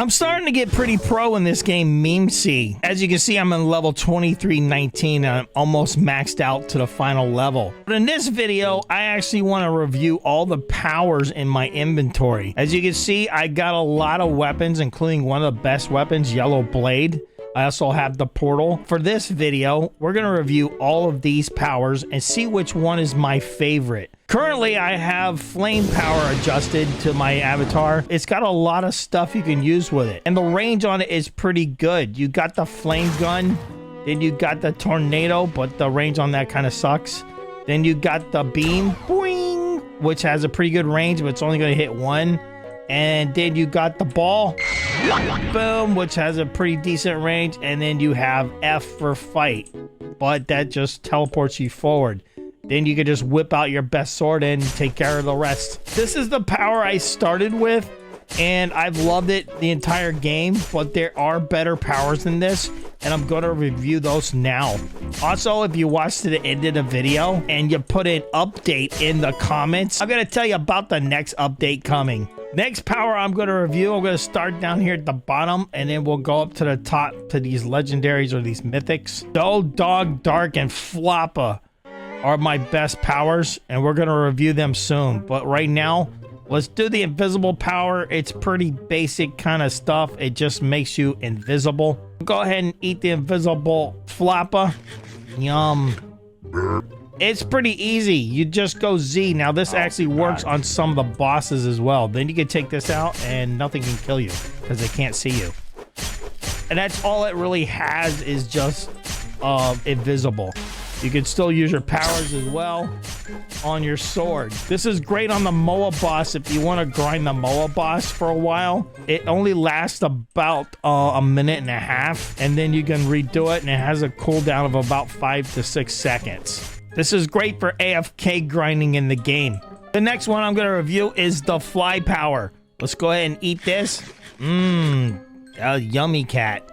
I'm starting to get pretty pro in this game, Memesy. As you can see, I'm in level 2319 and I'm almost maxed out to the final level. But in this video, I actually want to review all the powers in my inventory. As you can see, I got a lot of weapons, including one of the best weapons, Yellow Blade. I also have the portal. For this video, we're going to review all of these powers and see which one is my favorite. Currently, I have flame power adjusted to my avatar. It's got a lot of stuff you can use with it. And the range on it is pretty good. You got the flame gun, then you got the tornado, but the range on that kind of sucks. Then you got the beam, boing, which has a pretty good range, but it's only going to hit one. And then you got the ball, boom, which has a pretty decent range. And then you have F for fight, but that just teleports you forward. Then you can just whip out your best sword and take care of the rest. This is the power I started with, and I've loved it the entire game, but there are better powers than this, and I'm going to review those now. Also, if you watch to the end of the video and you put an update in the comments, I'm going to tell you about the next update coming. Next power I'm going to review, I'm going to start down here at the bottom, and then we'll go up to the top to these legendaries or these mythics. Dog, Dark, and Floppa are my best powers, and we're going to review them soon. But right now, let's do the invisible power. It's pretty basic kind of stuff. It just makes you invisible. Go ahead and eat the invisible Floppa. Yum. It's pretty easy. You just go Z. Now, this actually works on some of the bosses as well. Then you can take this out, and nothing can kill you because they can't see you. And that's all it really has, is just invisible. You can still use your powers as well on your sword. This is great on the Moa boss if you want to grind the Moa boss for a while. It only lasts about a minute and a half, and then you can redo it, and it has a cooldown of about 5 to 6 seconds. This is great for AFK grinding in the game. The next one I'm going to review is the Fly Power. Let's go ahead and eat this. A yummy cat.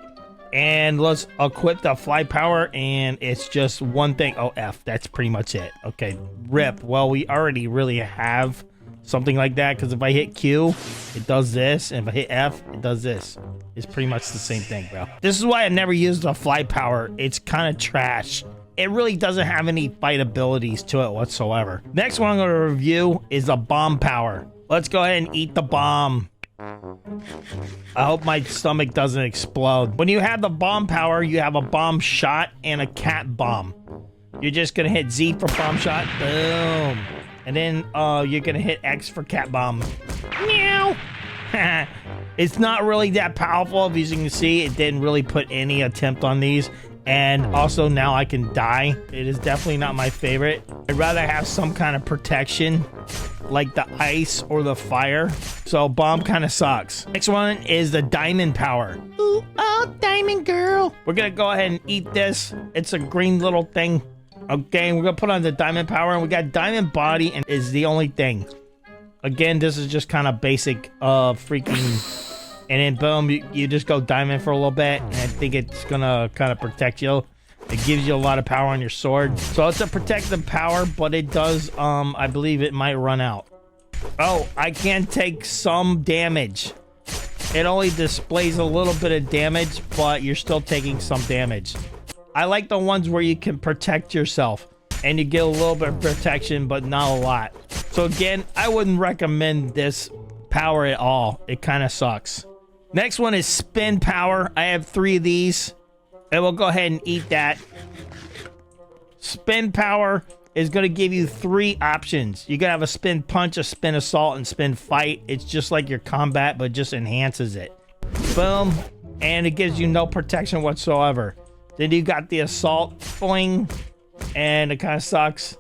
And let's equip the Fly Power, and it's just one thing. Oh, F, that's pretty much it. Okay, rip. Well, we already really have something like that, because if I hit Q, it does this, and if I hit F, it does this. It's pretty much the same thing, bro. This is why I never used the Fly Power. It's kind of trash. It really doesn't have any fight abilities to it whatsoever. Next one I'm going to review is the Bomb Power. Let's go ahead and eat the bomb. I hope my stomach doesn't explode. When you have the bomb power, you have a bomb shot and a cat bomb. You're just gonna hit Z for bomb shot, boom, and then you're gonna hit X for cat bomb. Meow. It's not really that powerful. As you can see, it didn't really put any attempt on these. And also now I can die. It is definitely not my favorite. I'd rather have some kind of protection, like the ice or the fire. So bomb kind of sucks. Next one is the Diamond Power. Ooh, oh, Diamond Girl. We're gonna go ahead and eat this. It's a green little thing. Okay, we're gonna put on the Diamond Power, and we got Diamond Body, and is the only thing. Again, this is just kind of basic freaking. And then boom, you just go diamond for a little bit, and I think it's gonna kind of protect you. It gives you a lot of power on your sword. So it's a protective power, but it does, I believe it might run out. Oh, I can take some damage. It only displays a little bit of damage, but you're still taking some damage. I like the ones where you can protect yourself, and you get a little bit of protection, but not a lot. So again, I wouldn't recommend this power at all. It kind of sucks. Next one is Spin Power. I have 3 of these, and we'll go ahead and eat that. Spin Power is going to give you 3 options. You can have a Spin Punch, a Spin Assault, and Spin Fight. It's just like your combat, but just enhances it. Boom. And it gives you no protection whatsoever. Then you got the Assault, boing, and it kind of sucks.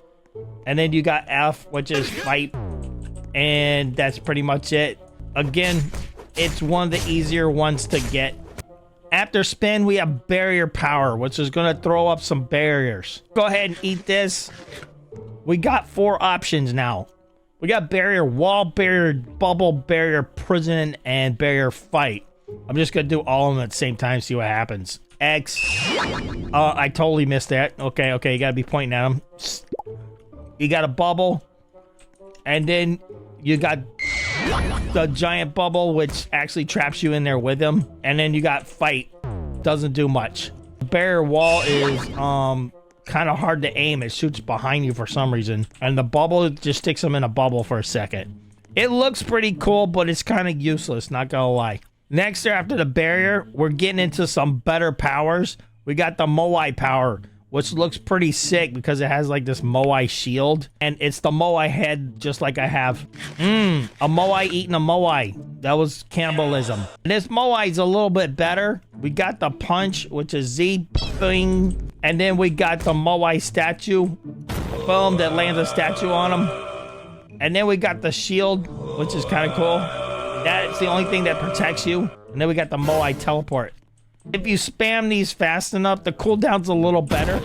And then you got F, which is Fight, and that's pretty much it. Again, it's one of the easier ones to get. After Spin, we have Barrier Power, which is going to throw up some barriers. Go ahead and eat this. We got 4 options now. We got Barrier Wall, Barrier Bubble, Barrier Prison, and Barrier Fight. I'm just going to do all of them at the same time, see what happens. X. I totally missed that. Okay, you got to be pointing at them. You got a bubble. And then you got the giant bubble, which actually traps you in there with him. And then you got fight. Doesn't do much. The barrier wall is kind of hard to aim. It shoots behind you for some reason. And the bubble just sticks them in a bubble for a second. It looks pretty cool, but it's kind of useless, not gonna lie. Next, after the barrier, we're getting into some better powers. We got the Moai Power, which looks pretty sick because it has like this Moai shield. And it's the Moai head, just like I have. A Moai eating a Moai. That was cannibalism. This Moai is a little bit better. We got the punch, which is Z. Bing. And then we got the Moai statue. Boom, that lands a statue on him. And then we got the shield, which is kind of cool. That's the only thing that protects you. And then we got the Moai teleport. If you spam these fast enough, the cooldown's a little better.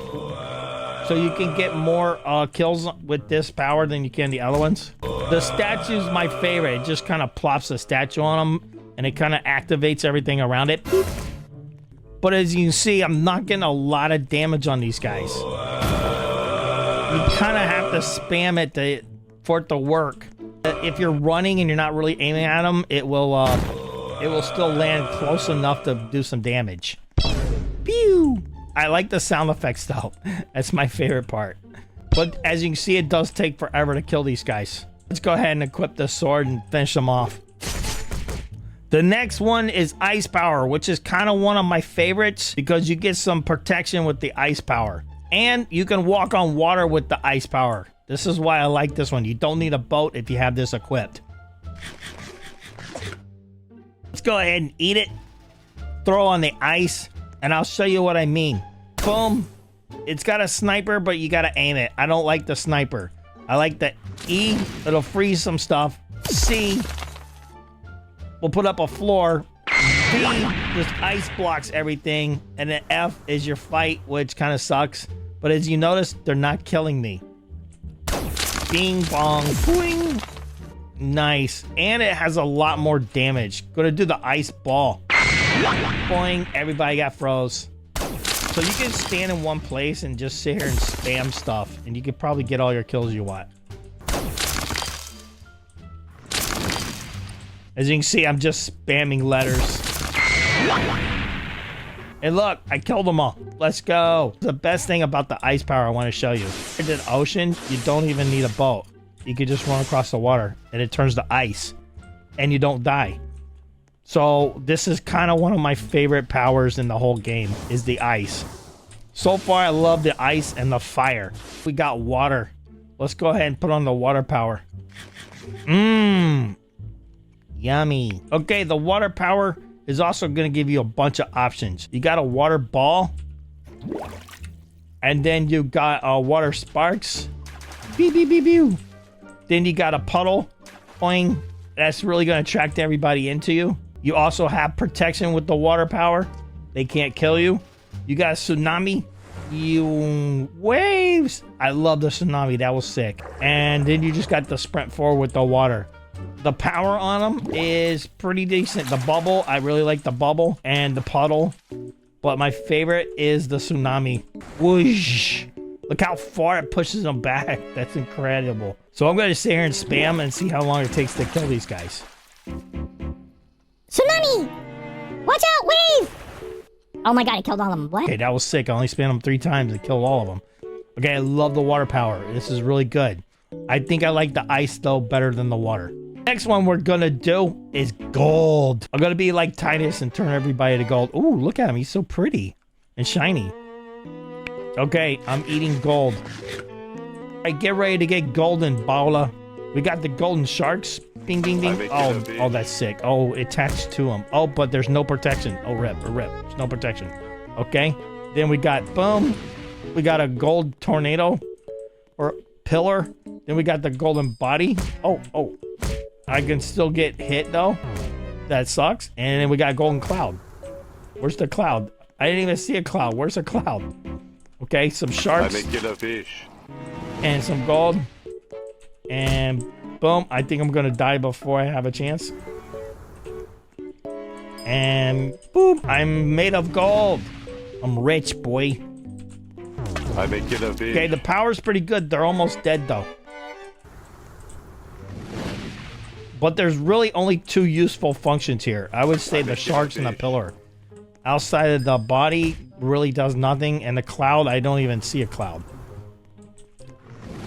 So you can get more kills with this power than you can the other ones. The statue's my favorite. It just kind of plops a statue on them. And it kind of activates everything around it. Boop. But as you can see, I'm not getting a lot of damage on these guys. You kind of have to spam it for it to work. If you're running and you're not really aiming at them, it will still land close enough to do some damage. Pew! I like the sound effects though. That's my favorite part. But as you can see, it does take forever to kill these guys. Let's go ahead and equip the sword and finish them off. The next one is Ice Power, which is kind of one of my favorites because you get some protection with the Ice Power. And you can walk on water with the Ice Power. This is why I like this one. You don't need a boat if you have this equipped. Let's go ahead and eat it. Throw on the ice, and I'll show you what I mean. Boom. It's got a sniper, but you gotta aim it. I don't like the sniper. I like the E. It'll freeze some stuff. C. We'll put up a floor. B. Just ice blocks everything. And then F is your fight, which kind of sucks. But as you notice, they're not killing me. Bing bong boing. Nice. And it has a lot more damage. Gonna do the ice ball. Boing. Everybody got froze. So you can stand in one place and just sit here and spam stuff. And you could probably get all your kills you want. As you can see, I'm just spamming letters. And look, I killed them all. Let's go. The best thing about the ice power I want to show you. In the ocean, you don't even need a boat. You can just run across the water and it turns to ice. And you don't die. So this is kind of one of my favorite powers in the whole game, is the ice. So far, I love the ice and the fire. We got water. Let's go ahead and put on the water power. Yummy. Okay, the water power is also going to give you a bunch of options. You got a water ball. And then you got water sparks. Beep, beep, beep, beep. Then you got a puddle. Boing. That's really going to attract everybody into you. You also have protection with the water power. They can't kill you. You got a tsunami. You waves. I love the tsunami. That was sick. And then you just got the sprint forward with the water. The power on them is pretty decent. The bubble, I really like the bubble and the puddle. But my favorite is the tsunami. Whoosh. Look how far it pushes them back. That's incredible. So I'm going to sit here and spam and see how long it takes to kill these guys. Tsunami! Watch out, wave! Oh my god, I killed all of them. What? Okay, that was sick. I only spammed them 3 times and killed all of them. Okay, I love the water power. This is really good. I think I like the ice, though, better than the water. Next one we're going to do is gold. I'm going to be like Titus and turn everybody to gold. Ooh, look at him. He's so pretty and shiny. Okay, I'm eating gold. All right, get ready to get golden, Paula. We got the golden sharks. Bing, bing, bing. Oh, that's sick. Oh, attached to them. Oh, but there's no protection. Oh, rip. There's no protection. Okay. Then we got, boom. We got a gold tornado or pillar. Then we got the golden body. Oh. I can still get hit, though. That sucks. And then we got a golden cloud. Where's the cloud? I didn't even see a cloud. Where's the cloud? Okay, some sharks. And some gold. And boom. I think I'm going to die before I have a chance. And boom. I'm made of gold. I'm rich, boy. Okay, the power's pretty good. They're almost dead, though. But there's really only 2 useful functions here. I would say the sharks and the pillar. Outside of the body really does nothing, and the cloud, I don't even see a cloud.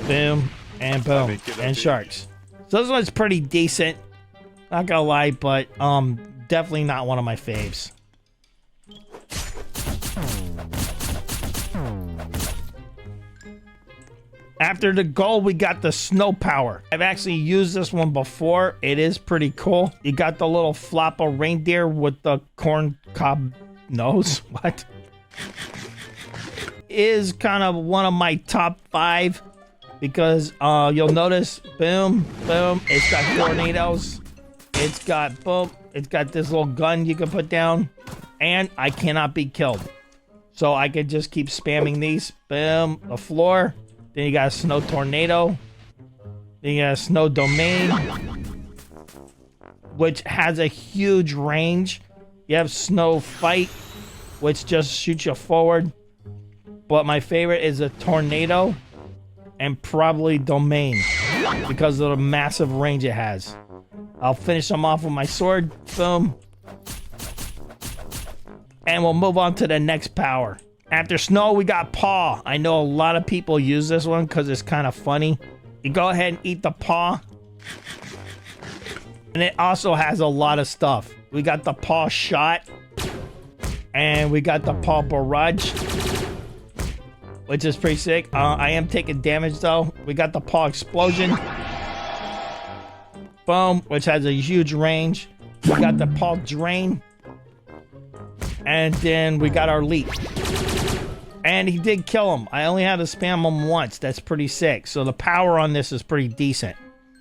Boom, and boom, and sharks. So this one's pretty decent. Not gonna lie, but definitely not one of my faves. After the gold, we got the snow power. I've actually used this one before. It is pretty cool. You got the little Floppa reindeer with the corn cob nose. What? Is kind of one of my top 5 because you'll notice, boom, boom, it's got tornadoes. It's got, boom, it's got this little gun you can put down, and I cannot be killed. So I could just keep spamming these. Boom, the floor. Then you got a snow tornado. Then you got a snow domain, which has a huge range. You have snow fight, which just shoots you forward. But my favorite is a tornado and probably domain because of the massive range it has. I'll finish them off with my sword. Boom. And we'll move on to the next power. After snow, we got paw. I know a lot of people use this one because it's kind of funny. You go ahead and eat the paw. And it also has a lot of stuff. We got the paw shot. And we got the paw barrage, which is pretty sick. I am taking damage though. We got the paw explosion. Boom, which has a huge range. We got the paw drain. And then we got our leap. And he did kill him. I only had to spam him once. That's pretty sick. So the power on this is pretty decent.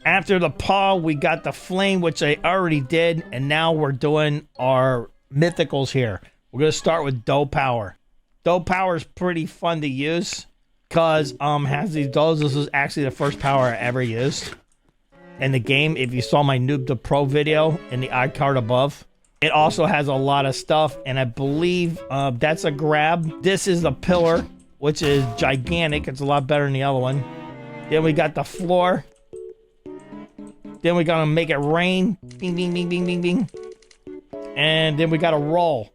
After the paw, we got the flame, which I already did. And now we're doing our mythicals here. We're going to start with Doe Power. Doe Power is pretty fun to use because has these does. This was actually the first power I ever used in the game. If you saw my Noob to Pro video in the iCard above. It also has a lot of stuff, and I believe that's a grab. This is the pillar, which is gigantic. It's a lot better than the other one. Then we got the floor. Then we gotta make it rain. Bing, bing, bing, bing, bing, bing. And then we gotta roll.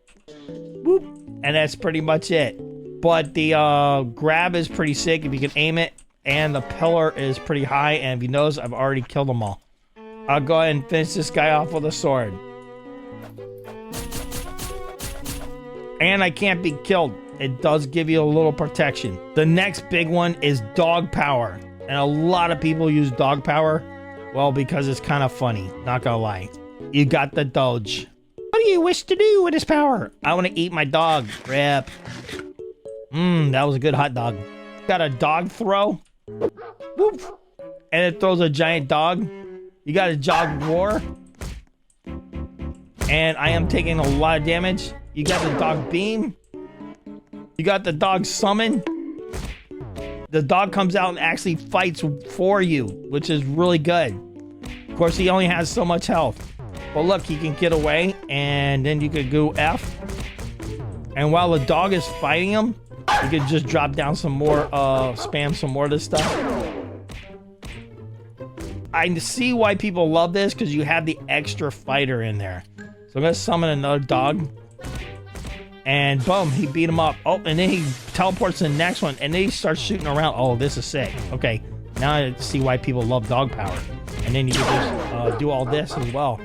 Whoop. And that's pretty much it. But the grab is pretty sick if you can aim it. And the pillar is pretty high. And if you notice, I've already killed them all. I'll go ahead and finish this guy off with a sword. And I can't be killed. It does give you a little protection. The next big one is dog power. And a lot of people use dog power. Well, because it's kind of funny. Not gonna lie. You got the doge. What do you wish to do with this power? I want to eat my dog. Rip. That was a good hot dog. Got a dog throw. Whoop. And it throws a giant dog. You got a dog roar. And I am taking a lot of damage. You got the dog beam. You got the dog summon. The dog comes out and actually fights for you, which is really good. Of course, he only has so much health. But look, he can get away, and then you could go F. And while the dog is fighting him, you could just drop down some more, spam some more of this stuff. I see why people love this, because you have the extra fighter in there. So I'm going to summon another dog. And boom, he beat him up. Oh, and then he teleports to the next one. And then he starts shooting around. Oh, this is sick. Okay, now I see why people love dog power. And then you can just do all this as well.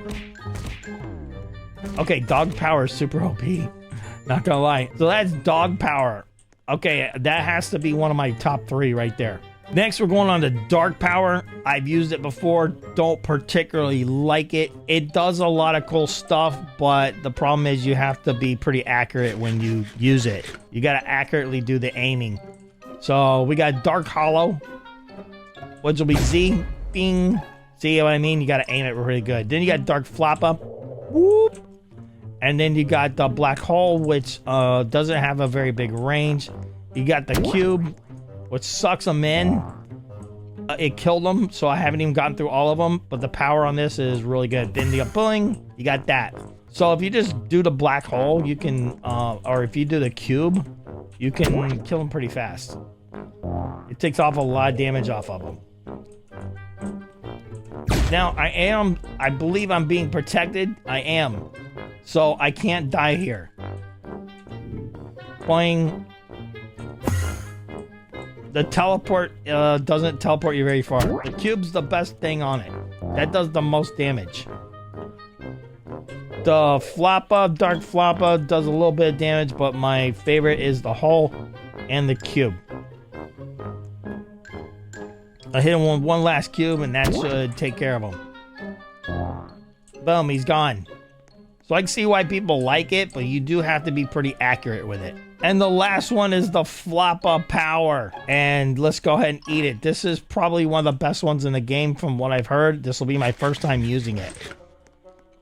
Okay, dog power is super OP. Not gonna lie. So that's dog power. Okay, that has to be one of my top 3 right there. Next, we're going on to dark power. I've used it before. Don't particularly like it. It does a lot of cool stuff, but the problem is you have to be pretty accurate when you use it. You got to accurately do the aiming. So we got dark hollow, which will be Z. Bing. See what I mean? You got to aim it really good. Then you got dark floppa. Whoop. And then you got the black hole, which doesn't have a very big range. You got the cube, which sucks them in. It killed them, so I haven't even gotten through all of them, but the power on this is really good. Then the boing, you got that. So if you just do the black hole, you can, or if you do the cube, you can kill them pretty fast. It takes off a lot of damage off of them. Now, I believe I'm being protected. I am. So, I can't die here. Boing. The teleport doesn't teleport you very far. The cube's the best thing on it. That does the most damage. The Floppa, Dark Floppa, does a little bit of damage, but my favorite is the hole and the cube. I hit him with one last cube, and that should take care of him. Boom, he's gone. So I can see why people like it, but you do have to be pretty accurate with it. And the last one is the Floppa Power. And let's go ahead and eat it. This is probably one of the best ones in the game from what I've heard. This will be my first time using it.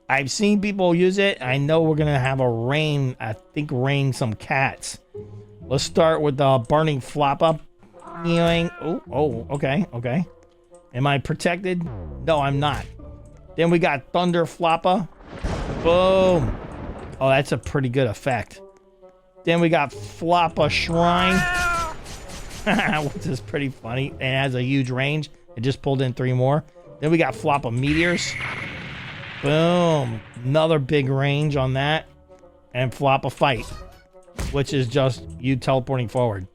I've seen people use it. I know we're going to have a rain, rain some cats. Let's start with the burning Floppa. Oh, okay. Am I protected? No, I'm not. Then we got Thunder Floppa. Boom. Oh, that's a pretty good effect. Then we got Floppa Shrine. Which is pretty funny. It has a huge range. It just pulled in 3 more. Then we got Floppa Meteors. Boom. Another big range on that. And Floppa Fight, which is just you teleporting forward.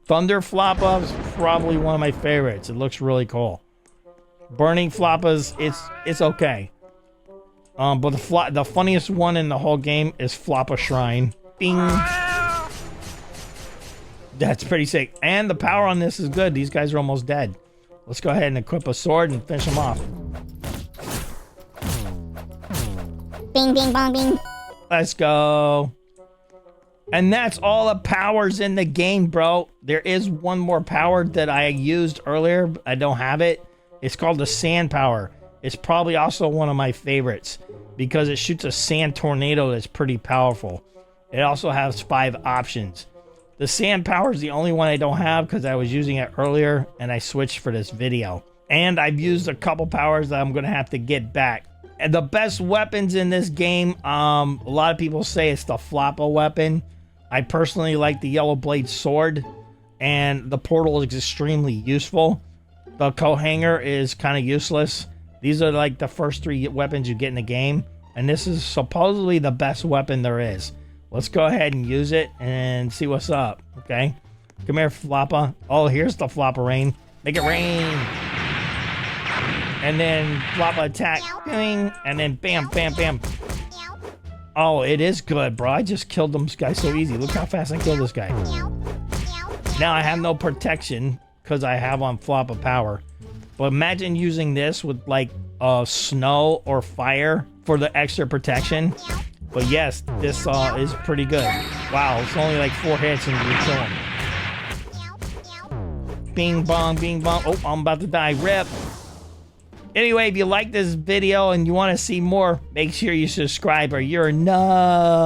Thunder Floppa is probably one of my favorites. It looks really cool. Burning Floppas, it's okay. But the funniest one in the whole game is Floppa Shrine. Bing. That's pretty sick. And the power on this is good. These guys are almost dead. Let's go ahead and equip a sword and finish them off. Bing, bing, bong, bing. Let's go. And that's all the powers in the game, bro. There is one more power that I used earlier. But I don't have it. It's called the Sand Power. It's probably also one of my favorites because it shoots a sand tornado that's pretty powerful. It also has 5 options. The Sand Power is the only one I don't have because I was using it earlier and I switched for this video. And I've used a couple powers that I'm going to have to get back. And the best weapons in this game, a lot of people say it's the Floppa weapon. I personally like the Yellow Blade Sword, and the portal is extremely useful. The coat hanger is kind of useless. These are like the first 3 weapons you get in the game, and this is supposedly the best weapon there is. Let's go ahead and use it and see what's up, okay? Come here, Floppa. Oh, here's the Floppa rain. Make it rain. And then Floppa attack. And then bam, bam, bam. Oh, it is good, bro. I just killed this guy so easy. Look how fast I killed this guy. Now I have no protection because I have on Floppa Power. But imagine using this with like snow or fire for the extra protection. But yes, this is pretty good. Wow, it's only like 4 hits and you kill him. Bing bong, bing bong. Oh, I'm about to die. Rip. Anyway, if you like this video and you want to see more, make sure you subscribe or you're a noob.